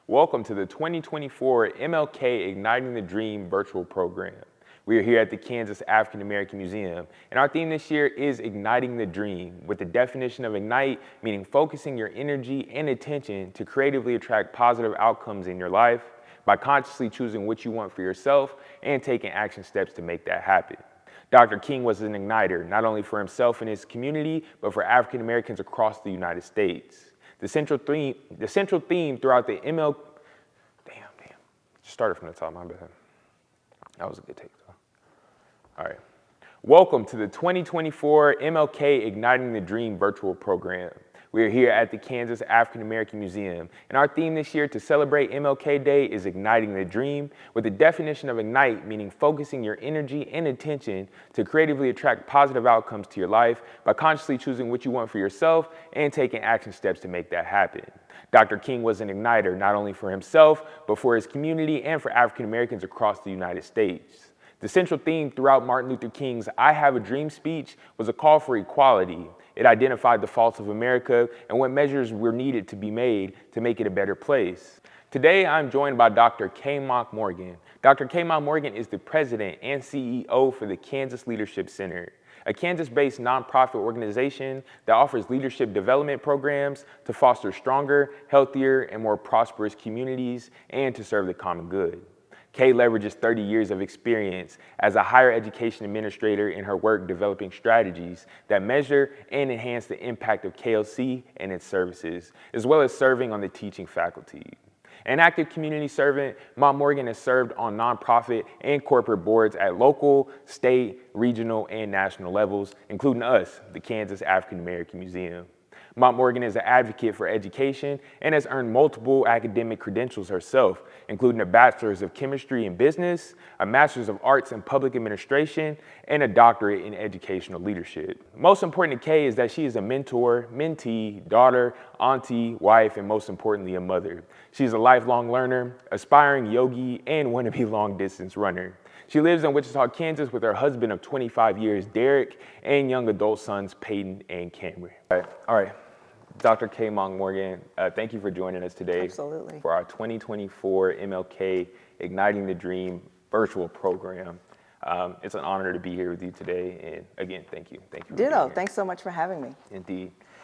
Welcome to the 2024 MLK Igniting the Dream virtual program. We are here at the Kansas African American Museum, and our theme this year is Igniting the Dream, with the definition of ignite meaning focusing your energy and attention to creatively attract positive outcomes in your life by consciously choosing what you want for yourself and taking action steps to make that happen. Dr. King was an igniter, not only for himself and his community, but for African Americans across the United States. The central theme throughout the just started from the top, my bad. That was a good take, though. All right. Welcome to the 2024 MLK Igniting the Dream virtual program. We are here at the Kansas African American Museum, and our theme this year to celebrate MLK Day is Igniting the Dream, with the definition of ignite meaning focusing your energy and attention to creatively attract positive outcomes to your life by consciously choosing what you want for yourself and taking action steps to make that happen. Dr. King was an igniter not only for himself, but for his community and for African Americans across the United States. The central theme throughout Martin Luther King's I Have a Dream speech was a call for equality. It identified the faults of America and what measures were needed to be made to make it a better place. Today, I'm joined by Dr. Kaye Morgan. Dr. Kaye Morgan is the president and CEO for the Kansas Leadership Center, a Kansas-based nonprofit organization that offers leadership development programs to foster stronger, healthier, and more prosperous communities and to serve the common good. Kaye leverages 30 years of experience as a higher education administrator in her work developing strategies that measure and enhance the impact of KLC and its services, as well as serving on the teaching faculty. An active community servant, Morgan has served on nonprofit and corporate boards at local, state, regional, and national levels, including us, the Kansas African American Museum. Morgan is an advocate for education and has earned multiple academic credentials herself, including a Bachelor's of Chemistry in Business, a Master's of Arts in Public Administration, and a doctorate in educational leadership. Most important to Kaye is that she is a mentor, mentee, daughter, auntie, wife, and most importantly, a mother. She's a lifelong learner, aspiring yogi, and wannabe long-distance runner. She lives in Wichita, Kansas with her husband of 25 years, Derek, and young adult sons, Peyton and Cameron. All right. Dr. Kaye Morgan, thank you for joining us today. Absolutely. For our 2024 MLK Igniting the Dream virtual program. It's an honor to be here with you today, and again, thank you. Thank you for being Ditto. here. Thanks so much for having me.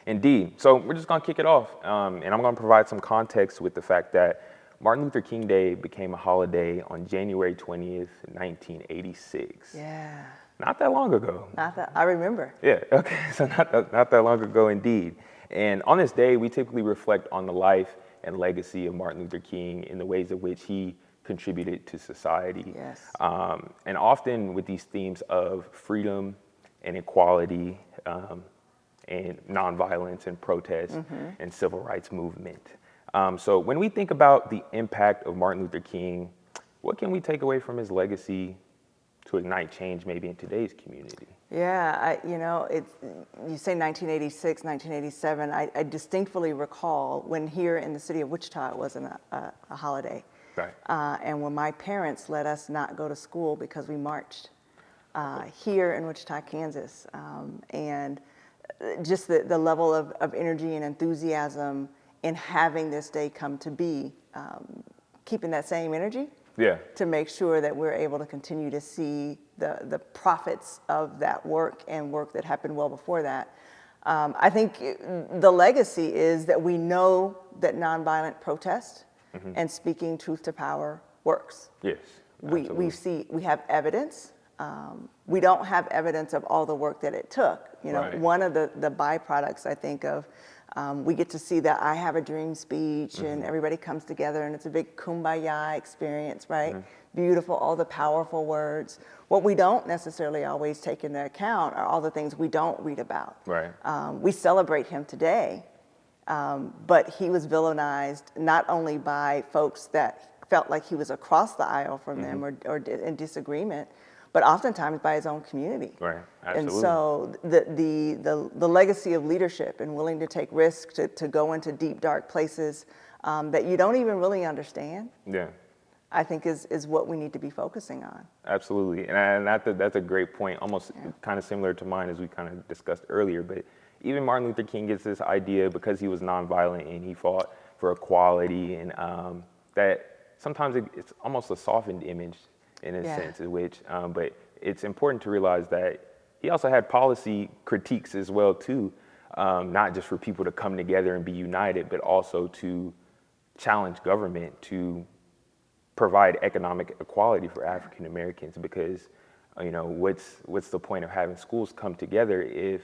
Indeed. So we're just gonna kick it off, and I'm gonna provide some context with the fact that Martin Luther King Day became a holiday on January 20th, 1986. Yeah. Not that long ago. Not that I remember. Yeah, okay, so not that long ago indeed. And on this day, we typically reflect on the life and legacy of Martin Luther King in the ways in which he contributed to society. Yes. And often with these themes of freedom and equality and nonviolence and protest and civil rights movement. So when we think about the impact of Martin Luther King, what can we take away from his legacy to ignite change maybe in today's community? Yeah, you say 1986, 1987. I distinctly recall when here in the city of Wichita it wasn't a holiday. Right. And when my parents let us not go to school because we marched here in Wichita, Kansas. And just the level of energy and enthusiasm in having this day come to be, keeping that same energy. Yeah. To make sure that we're able to continue to see the profits of that work and work that happened well before that. I think the legacy is that we know that nonviolent protest and speaking truth to power works. Yes. We have evidence. We don't have evidence of all the work that it took. Right. One of the byproducts I think of, we get to see that I Have a Dream speech and everybody comes together and it's a big kumbaya experience, right? Beautiful, all the powerful words. What we don't necessarily always take into account are all the things we don't read about. Right. We celebrate him today, but he was villainized not only by folks that felt like he was across the aisle from them or in disagreement, but oftentimes by his own community. Right, absolutely. And so the legacy of leadership and willing to take risks, to go into deep, dark places that you don't even really understand, Yeah. I think is what we need to be focusing on. Absolutely, and that's a great point, almost kind of similar to mine as we kind of discussed earlier, but even Martin Luther King gets this idea because he was nonviolent and he fought for equality, and that sometimes it's almost a softened image in a sense, in which, but it's important to realize that he also had policy critiques as well too, not just for people to come together and be united, but also to challenge government to provide economic equality for African Americans, because what's the point of having schools come together if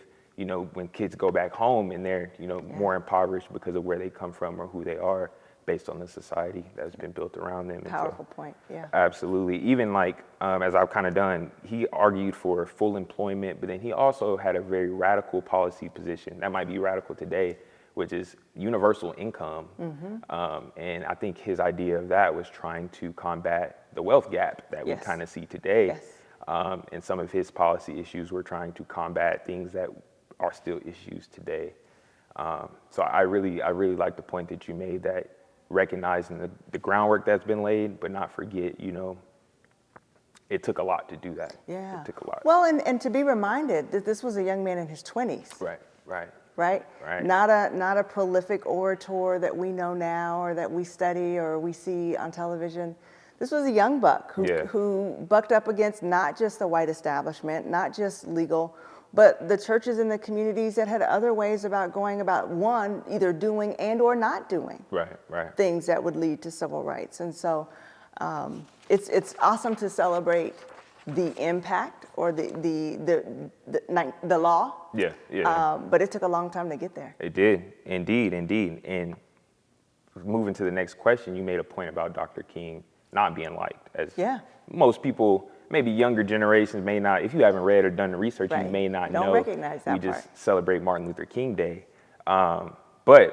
when kids go back home and they're more impoverished because of where they come from or who they are based on the society that's been built around them. Powerful point. Yeah, absolutely. Even as I've kind of done, he argued for full employment, but then he also had a very radical policy position that might be radical today, which is universal income. And I think his idea of that was trying to combat the wealth gap that we kind of see today. And some of his policy issues were trying to combat things that are still issues today. So I really like the point that you made, that recognizing the groundwork that's been laid, but not forget, it took a lot to do that. Yeah. It took a lot. Well, and to be reminded that this was a young man in his 20s. Right. Not a prolific orator that we know now or that we study or we see on television. This was a young buck who bucked up against not just the white establishment, not just legal, but the churches and the communities that had other ways about going about, one, either doing and or not doing things that would lead to civil rights. And so it's awesome to celebrate the impact or the law. But it took a long time to get there. It did, indeed. And moving to the next question, you made a point about Dr. King not being liked, as most people, maybe younger generations may not, if you haven't read or done the research, you may not know. Don't recognize that we just celebrate Martin Luther King Day. But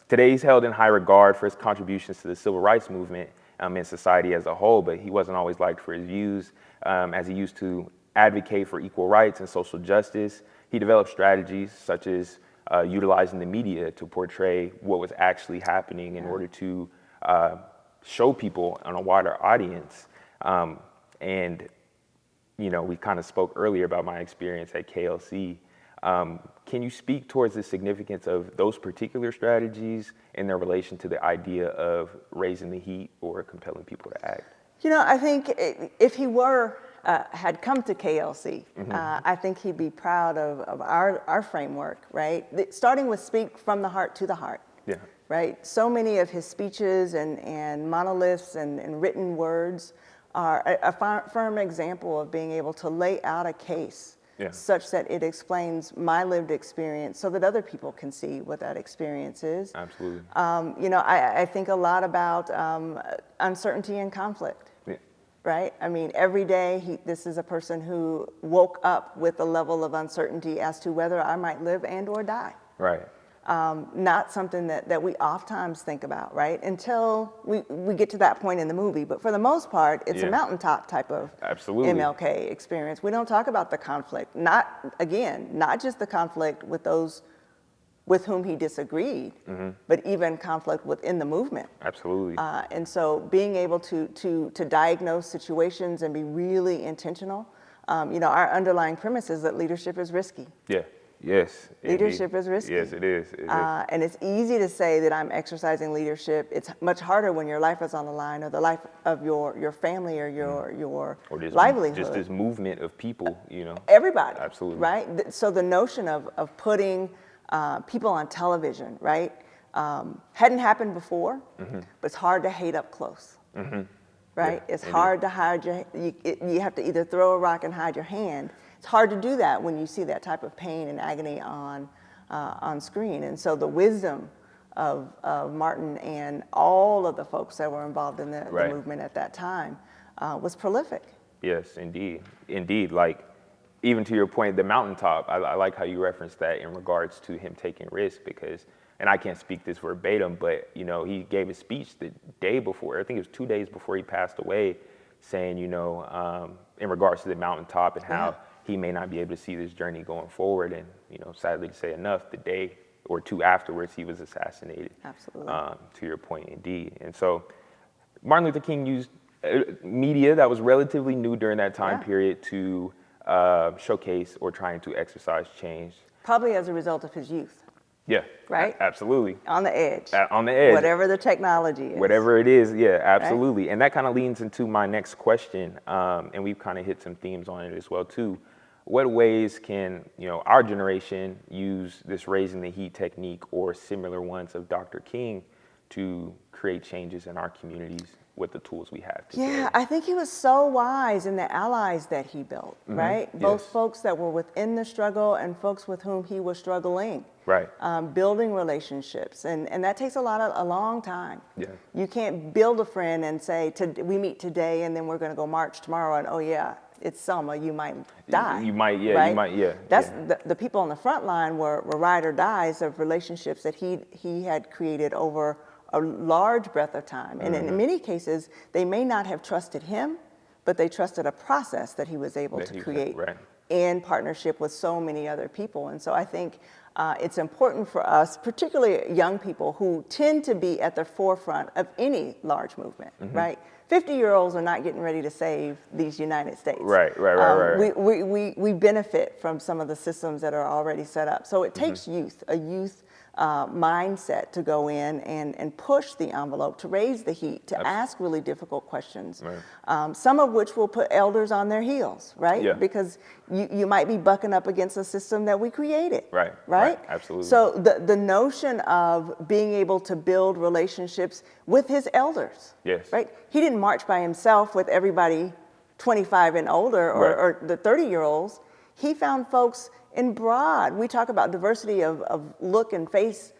today he's held in high regard for his contributions to the civil rights movement in society as a whole, but he wasn't always liked for his views, as he used to advocate for equal rights and social justice. He developed strategies such as utilizing the media to portray what was actually happening in order to show people on a wider audience. And we kind of spoke earlier about my experience at KLC. Can you speak towards the significance of those particular strategies in their relation to the idea of raising the heat or compelling people to act? I think if he had come to KLC, I think he'd be proud of our framework, right? Starting with speak from the heart to the heart. Right? So many of his speeches and monoliths and written words are a firm example of being able to lay out a case such that it explains my lived experience so that other people can see what that experience is. Absolutely. I think a lot about uncertainty and conflict. Right? I mean, every day, this is a person who woke up with a level of uncertainty as to whether I might live and or die. Right. Not something that we oftentimes think about, right? Until we get to that point in the movie. But for the most part, it's a mountaintop type of MLK experience. We don't talk about the conflict. Not just the conflict with those with whom he disagreed, but even conflict within the movement. Absolutely. And so being able to diagnose situations and be really intentional. Our underlying premise is that leadership is risky. Yes. Leadership is risky. Yes, it is. And it's easy to say that I'm exercising leadership. It's much harder when your life is on the line, or the life of your family, or your livelihood. Just this movement of people, Everybody. Absolutely. Right? So the notion of putting people on television, right, hadn't happened before, but it's hard to hate up close. Right? It's hard to hide you have to either throw a rock and hide your hand. It's hard to do that when you see that type of pain and agony on screen. And so the wisdom of Martin and all of the folks that were involved in the movement at that time was prolific. Yes, indeed. Like, even to your point, the mountaintop, I like how you referenced that in regards to him taking risks, because, and I can't speak this verbatim, but he gave a speech the day before, I think it was 2 days before he passed away, saying, in regards to the mountaintop and how he may not be able to see this journey going forward. And, sadly to say enough, the day or two afterwards, he was assassinated. Absolutely. To your point, indeed. And so Martin Luther King used media that was relatively new during that time period to showcase or trying to exercise change. Probably as a result of his youth. Yeah. Right? Absolutely. On the edge. On the edge. Whatever the technology is. Whatever it is, yeah, absolutely. Right? And that kind of leads into my next question, and we've kind of hit some themes on it as well too. What ways can our generation use this raising the heat technique or similar ones of Dr. King to create changes in our communities with the tools we have today? Yeah, I think he was so wise in the allies that he built, right? Both folks that were within the struggle and folks with whom he was struggling. Right. Building relationships. And that takes a long time. Yeah. You can't build a friend and say, we meet today and then we're going to go march tomorrow. And oh, yeah, it's Selma, you might die. You might, yeah, right? you might, yeah. That's the people on the front line were ride or dies of relationships that he had created over a large breadth of time. And in many cases, they may not have trusted him, but they trusted a process that he was able to create in partnership with so many other people. And so I think it's important for us, particularly young people who tend to be at the forefront of any large movement, right? 50-year-olds are not getting ready to save these United States. Right. We benefit from some of the systems that are already set up. So it takes a youth mindset to go in and push the envelope, to raise the heat, to ask really difficult questions, some of which will put elders on their heels, right? Yeah. Because you might be bucking up against a system that we created. Right. Absolutely. So the notion of being able to build relationships with his elders, right? He didn't march by himself with everybody 25 and older or the 30-year-olds. He found folks in broad. We talk about diversity of look and face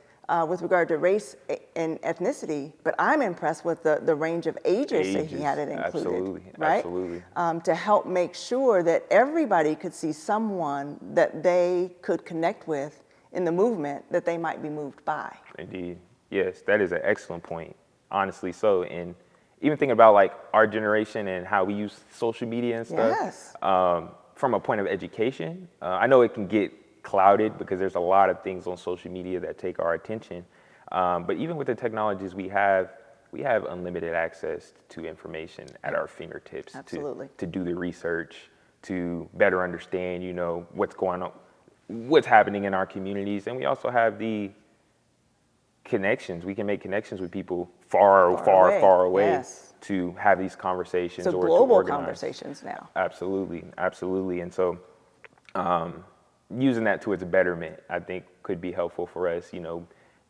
with regard to race and ethnicity, but I'm impressed with the range of ages that he had it included. Absolutely. To help make sure that everybody could see someone that they could connect with in the movement that they might be moved by. Indeed. Yes, that is an excellent point, honestly so. And even thinking about like our generation and how we use social media and stuff, from a point of education, I know it can get clouded because there's a lot of things on social media that take our attention. But even with the technologies we have unlimited access to information at our fingertips to do the research, to better understand, what's going on, what's happening in our communities. And we also have the connections. We can make connections with people far away to have these conversations. So or global to organize conversations now. Absolutely. And so using that to its betterment, I think could be helpful for us,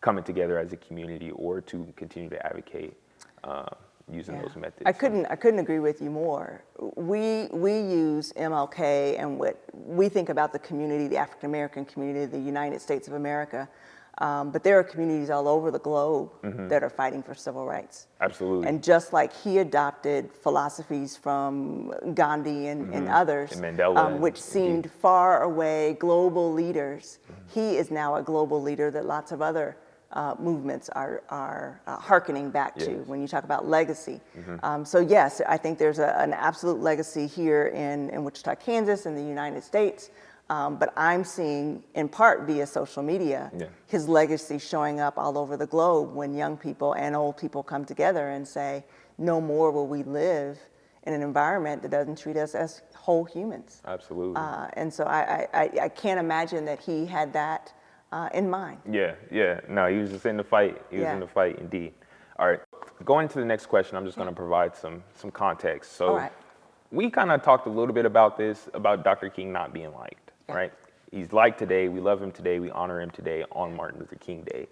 coming together as a community or to continue to advocate using those methods. I couldn't agree with you more. We use MLK and what we think about the community, the African American community, the United States of America. But there are communities all over the globe that are fighting for civil rights. Absolutely. And just like he adopted philosophies from Gandhi and others, and Mandela, which seemed far away global leaders, he is now a global leader that lots of other movements are hearkening back to when you talk about legacy. So yes, I think there's an absolute legacy here in Wichita, Kansas, in the United States. But I'm seeing, in part via social media, his legacy showing up all over the globe when young people and old people come together and say, no more will we live in an environment that doesn't treat us as whole humans. Absolutely. And so I can't imagine that he had that in mind. Yeah. No, he was just in the fight. He was in the fight, indeed. All right. Going to the next question, I'm just going to provide some context. So we kind of talked a little bit about this, about Dr. King not being liked. Right? He's liked today. We love him today. We honor him today on Martin Luther King Day.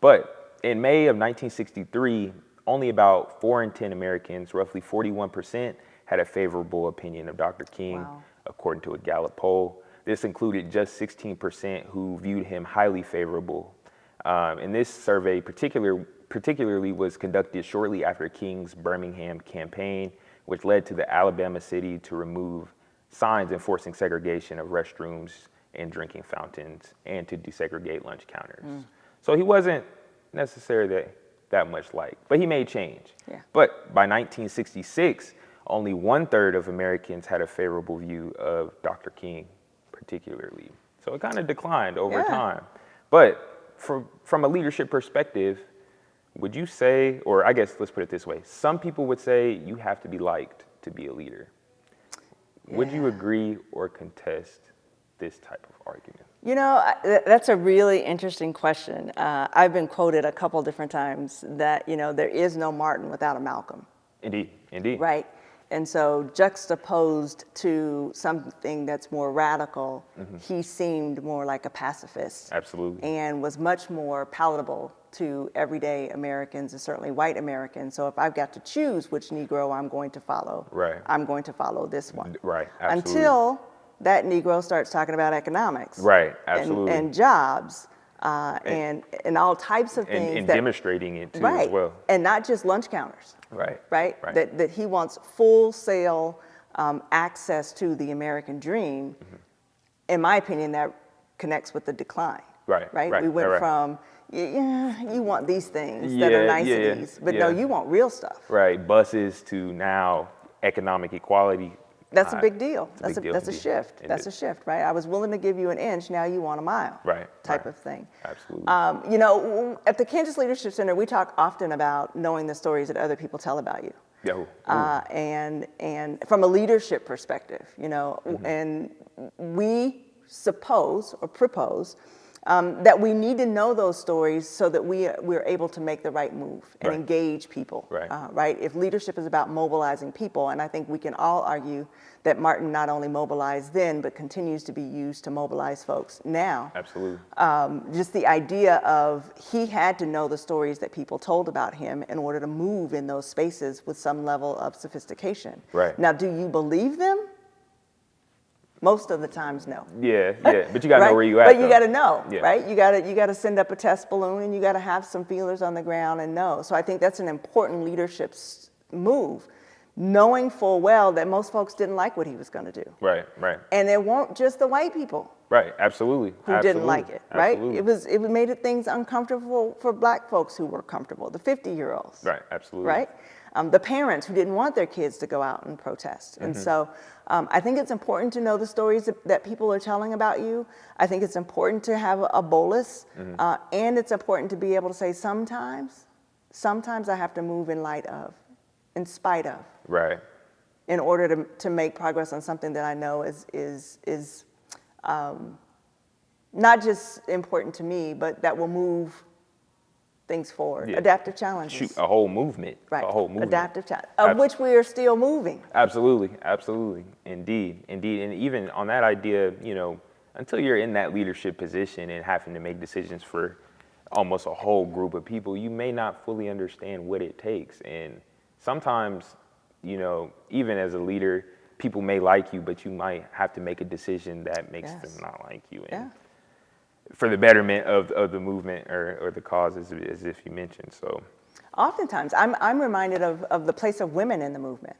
But in May of 1963, only about 4 in 10 Americans, roughly 41%, had a favorable opinion of Dr. King, according to a Gallup poll. This included just 16% who viewed him highly favorable. And this survey particularly was conducted shortly after King's Birmingham campaign, which led to the Alabama city to remove signs enforcing segregation of restrooms and drinking fountains and to desegregate lunch counters. So he wasn't necessarily that much liked, but he made change. But by 1966, only 1/3 of Americans had a favorable view of Dr. King particularly. So it kind of declined over time. But from a leadership perspective, would you say, or I guess let's put it this way, some people would say you have to be liked to be a leader. Would you agree or contest this type of argument? You know, that's a really interesting question. I've been quoted a couple different times that, you know, there is no Martin without a Malcolm. Indeed, indeed. Right? And so juxtaposed to something that's more radical, he seemed more like a pacifist. Absolutely. And was much more palatable to everyday Americans and certainly white Americans. So if I've got to choose which Negro I'm going to follow, Right. I'm going to follow this one. Right, absolutely. Until that Negro starts talking about economics. Right, absolutely. And jobs. And all types of things. And that, demonstrating it too right, as well. and not just lunch counters. Right. Right? Right. That he wants full sale access to the American dream. In my opinion, that connects with the decline. Right. Right? Right. We went right. from, you want these things that are niceties, but no, you want real stuff. Right. Buses to now economic equality. That's a big deal. That's a indeed. shift. That's a shift, right? I was willing to give you an inch, now you want a mile. Right. Type right. of thing. Absolutely. You know, at the Kansas Leadership Center, we talk often about knowing the stories that other people tell about you. Yeah. And from a leadership perspective, you know, and we suppose or propose that we need to know those stories so that we're able to make the right move and Right. engage people. Right. Right? If leadership is about mobilizing people, and I think we can all argue that Martin not only mobilized then, but continues to be used to mobilize folks now. Absolutely. Just the idea of he had to know the stories that people told about him in order to move in those spaces with some level of sophistication. Right. Now, do you believe them? Most of the times, no. Yeah, but you gotta Right? know where you at. But you though. got to know, Yeah. right? You got to send up a test balloon, and you got to have some feelers on the ground and know. So I think that's an important leadership move, knowing full well that most folks didn't like what he was going to do. Right. Right. And it won't just the white people Right. Absolutely. who didn't like it, right? Absolutely. It made it things uncomfortable for black folks who were comfortable, the 50-year-olds. Right. Absolutely. Right? The parents who didn't want their kids to go out and protest. And so I think it's important to know the stories that people are telling about you. I think it's important to have a bolus. And it's important to be able to say sometimes I have to move in light of, in spite of, Right. in order to make progress on something that I know is not just important to me, but that will move things forward. Yeah. Adaptive challenges. Shoot, a whole movement. Right. A whole movement. Adaptive challenge, of which we are still moving. Absolutely. Absolutely. Indeed. Indeed. And even on that idea, you know, until you're in that leadership position and having to make decisions for almost a whole group of people, you may not fully understand what it takes. And sometimes, you know, even as a leader, people may like you, but you might have to make a decision that makes them not like you. And for the betterment of the movement or the cause, as if you mentioned. So Oftentimes, I'm reminded of the place of women in the movement,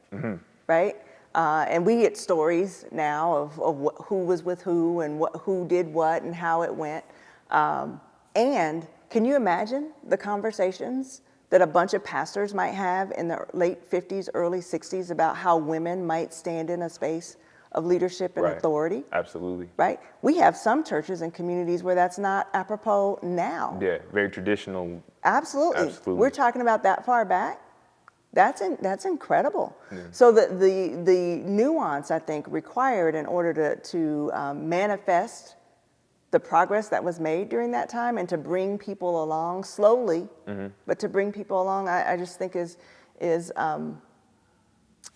right? And we get stories now of who was with who and who did what and how it went. And can you imagine the conversations that a bunch of pastors might have in the late 50s, early 60s about how women might stand in a space of leadership and authority? Absolutely. Right? We have some churches and communities where that's not apropos now. Yeah, very traditional. Absolutely. Absolutely. We're talking about that far back. That's incredible. Yeah. So the nuance, I think, required in order to manifest the progress that was made during that time and to bring people along slowly, but to bring people along, I just think is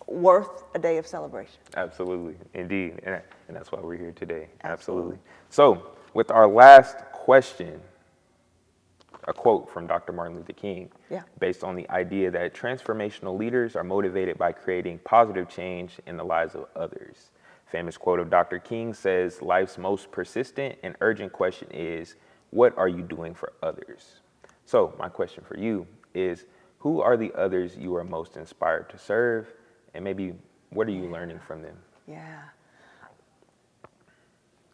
worth a day of celebration. Absolutely, indeed, and that's why we're here today. Absolutely. So, with our last question, a quote from Dr. Martin Luther King, based on the idea that transformational leaders are motivated by creating positive change in the lives of others. Famous quote of Dr. King says, "Life's most persistent and urgent question is, what are you doing for others?" So, my question for you is, who are the others you are most inspired to serve? And maybe what are you learning from them? Yeah.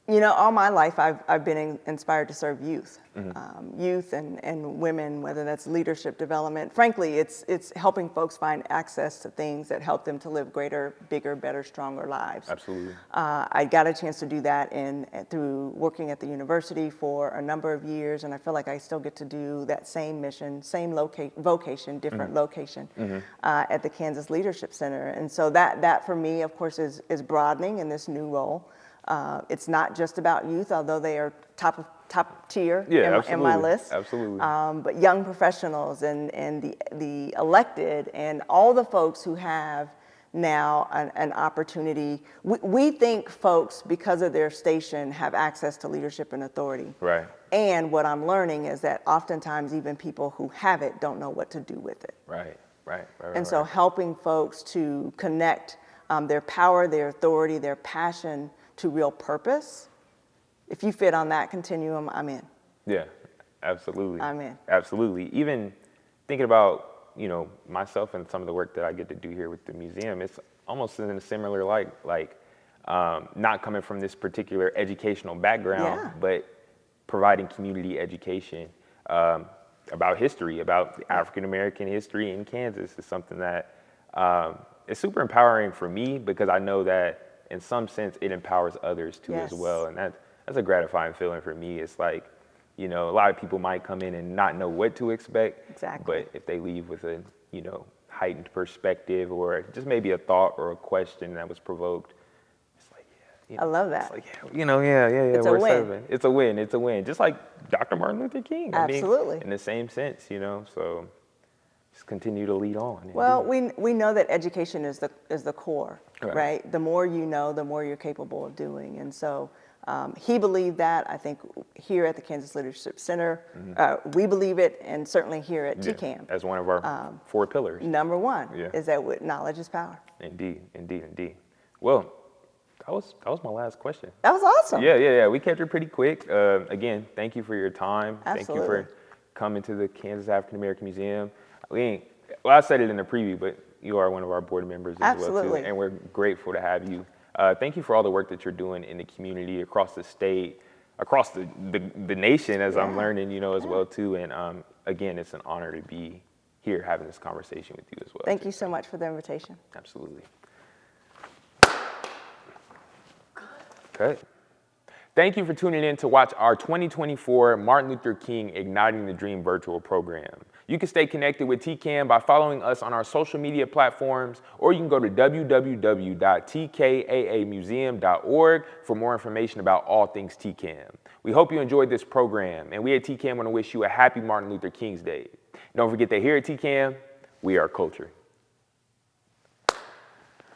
You know, all my life I've been inspired to serve youth, youth and women, whether that's leadership development. Frankly, it's helping folks find access to things that help them to live greater, bigger, better, stronger lives. Absolutely. I got a chance to do that through working at the university for a number of years, and I feel like I still get to do that same mission, same vocation, different location at the Kansas Leadership Center. And so that for me, of course, is broadening in this new role. It's not just about youth, although they are top tier Yeah, in my list. Absolutely. But young professionals and the elected and all the folks who have now an opportunity. We think folks, because of their station, have access to leadership and authority. Right. And what I'm learning is that oftentimes even people who have it don't know what to do with it. Right. And so helping folks to connect their power, their authority, their passion to real purpose. If you fit on that continuum, I'm in. Yeah, absolutely. I'm in. Absolutely. Even thinking about, myself and some of the work that I get to do here with the museum, it's almost in a similar light, not coming from this particular educational background, Yeah. but providing community education about history, about African-American history in Kansas is something that is super empowering for me, because I know that in some sense it empowers others too as Yes. well. And that's a gratifying feeling for me. It's like, a lot of people might come in and not know what to expect. Exactly. But if they leave with a, heightened perspective, or just maybe a thought or a question that was provoked, it's like, yeah. I love that. It's like, yeah. It's a we're win. serving. It's a win. Just like Dr. Martin Luther King. Absolutely. In the same sense, so just continue to lead on. Well, we know that education is the core, right? The more you know, the more you're capable of doing. And so he believed that. I think here at the Kansas Leadership Center, we believe it, and certainly here at TCAM. As one of our 4 pillars. Number one is that knowledge is power. Indeed. Well, that was my last question. That was awesome. Yeah. We kept it pretty quick. Again, thank you for your time. Absolutely. Thank you for coming to the Kansas African American Museum. I said it in the preview, but you are one of our board members as well too, and we're grateful to have you. Thank you for all the work that you're doing in the community, across the state, across the nation, as I'm learning, as well too. And again, it's an honor to be here having this conversation with you as well. Thank you so much for the invitation. Absolutely. Okay. Thank you for tuning in to watch our 2024 Martin Luther King Igniting the Dream virtual program. You can stay connected with TCAM by following us on our social media platforms, or you can go to www.tkaamuseum.org for more information about all things TCAM. We hope you enjoyed this program, and we at TCAM want to wish you a happy Martin Luther King's Day. Don't forget that here at TCAM, we are culture.